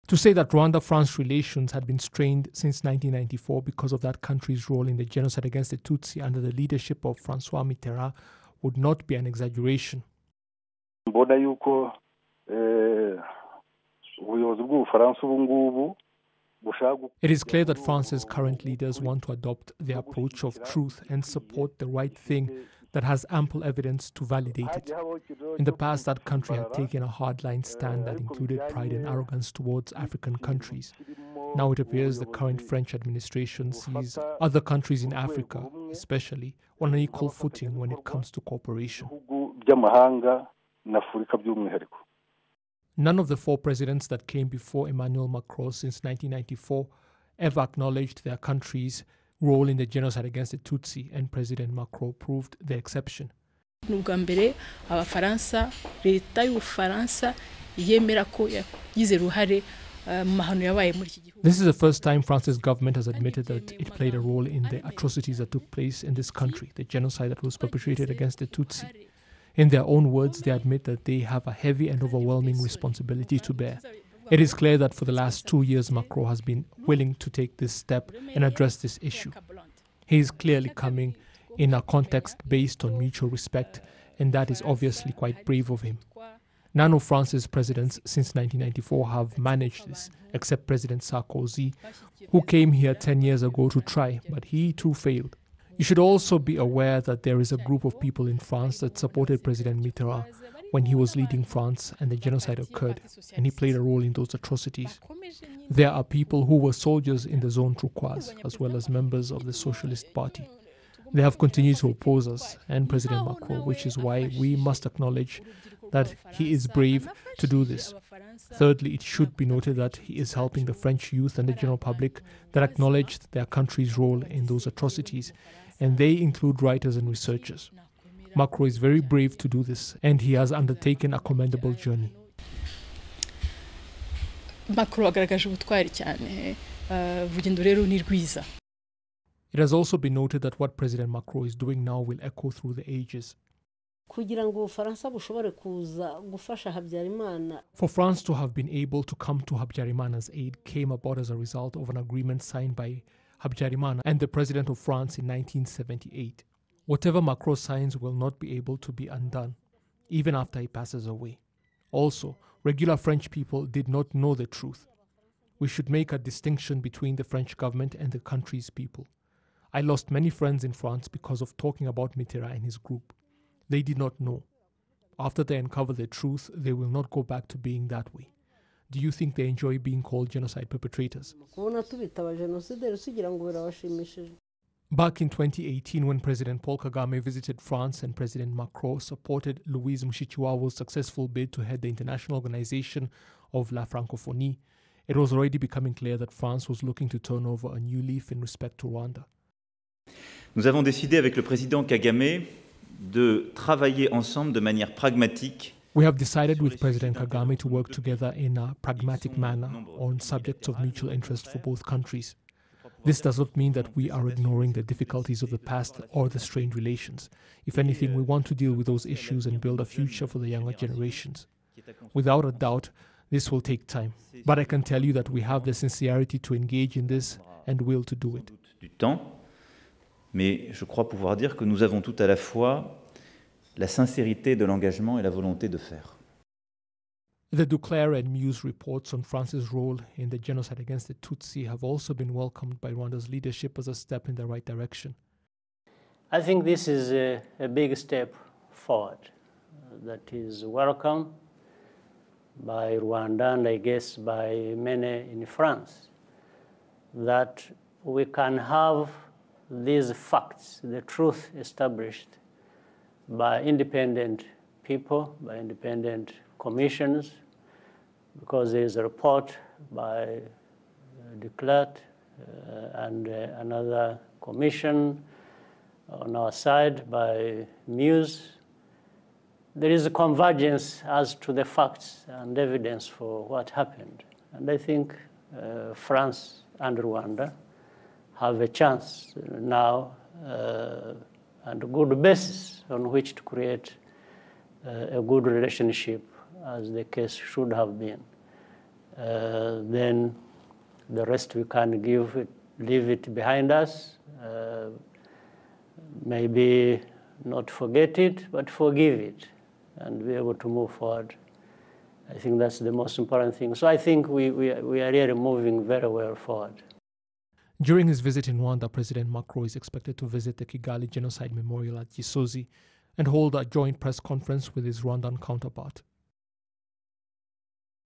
to say that Rwanda-France relations had been strained since 1994 because of that country's role in the genocide against the Tutsi under the leadership of François Mitterrand would not be an exaggeration. It is clear that France's current leaders want to adopt the approach of truth and support the right thing that has ample evidence to validate it. In the past, that country had taken a hardline stand that included pride and arrogance towards African countries. Now it appears the current French administration sees other countries in Africa, especially, on an equal footing when it comes to cooperation. None of the four presidents that came before Emmanuel Macron since 1994 ever acknowledged their country's role in the genocide against the Tutsi, and President Macron proved the exception. This is the first time France's government has admitted that it played a role in the atrocities that took place in this country, the genocide that was perpetrated against the Tutsi. In their own words, they admit that they have a heavy and overwhelming responsibility to bear. It is clear that for the last 2 years, Macron has been willing to take this step and address this issue. He is clearly coming in a context based on mutual respect, and that is obviously quite brave of him. None of France's presidents since 1994 have managed this, except President Sarkozy, who came here 10 years ago to try, but he too failed. You should also be aware that there is a group of people in France that supported President Mitterrand when he was leading France and the genocide occurred, and he played a role in those atrocities. There are people who were soldiers in the zone turquoise, as well as members of the Socialist Party. They have continued to oppose us and President Macron, which is why we must acknowledge that he is brave to do this. Thirdly, it should be noted that he is helping the French youth and the general public that acknowledged their country's role in those atrocities, and they include writers and researchers. Macron is very brave to do this, and he has undertaken a commendable journey. It has also been noted that what President Macron is doing now will echo through the ages. For France to have been able to come to Habyarimana's aid came about as a result of an agreement signed by Habyarimana and the President of France in 1978. Whatever Macron signs will not be able to be undone, even after he passes away. Also, regular French people did not know the truth. We should make a distinction between the French government and the country's people. I lost many friends in France because of talking about Mitterrand and his group. They did not know. After they uncover the truth, they will not go back to being that way. Do you think they enjoy being called genocide perpetrators? Back in 2018, when President Paul Kagame visited France and President Macron supported Louise Mushikiwawo's successful bid to head the International Organization of La Francophonie, it was already becoming clear that France was looking to turn over a new leaf in respect to Rwanda. Nous avons décidé avec le président Kagame de travailler ensemble de manière pragmatique. We have decided with President Kagame to work together in a pragmatic manner on subjects of mutual interest for both countries. This does not mean that we are ignoring the difficulties of the past or the strained relations. If anything, we want to deal with those issues and build a future for the younger generations. Without a doubt, this will take time. But I can tell you that we have the sincerity to engage in this and will to do it. Mais je crois pouvoir dire que nous avons tout à la fois la sincérité de l'engagement et la volonté de faire. The Duclair and Muse reports on France's role in the genocide against the Tutsi have also been welcomed by Rwanda's leadership as a step in the right direction. I think this is a big step forward that is welcome by Rwanda and I guess by many in France, that we can have these facts, the truth established by independent people, by independent commissions, because there is a report by Duclair and another commission on our side by Muse. There is a convergence as to the facts and evidence for what happened. And I think France and Rwanda have a chance now and a good basis on which to create a good relationship, as the case should have been. then the rest we can leave it behind us. Maybe not forget it, but forgive it and be able to move forward. I think that's the most important thing. So I think we are really moving very well forward. During his visit in Rwanda, President Macron is expected to visit the Kigali Genocide Memorial at Gisozi and hold a joint press conference with his Rwandan counterpart.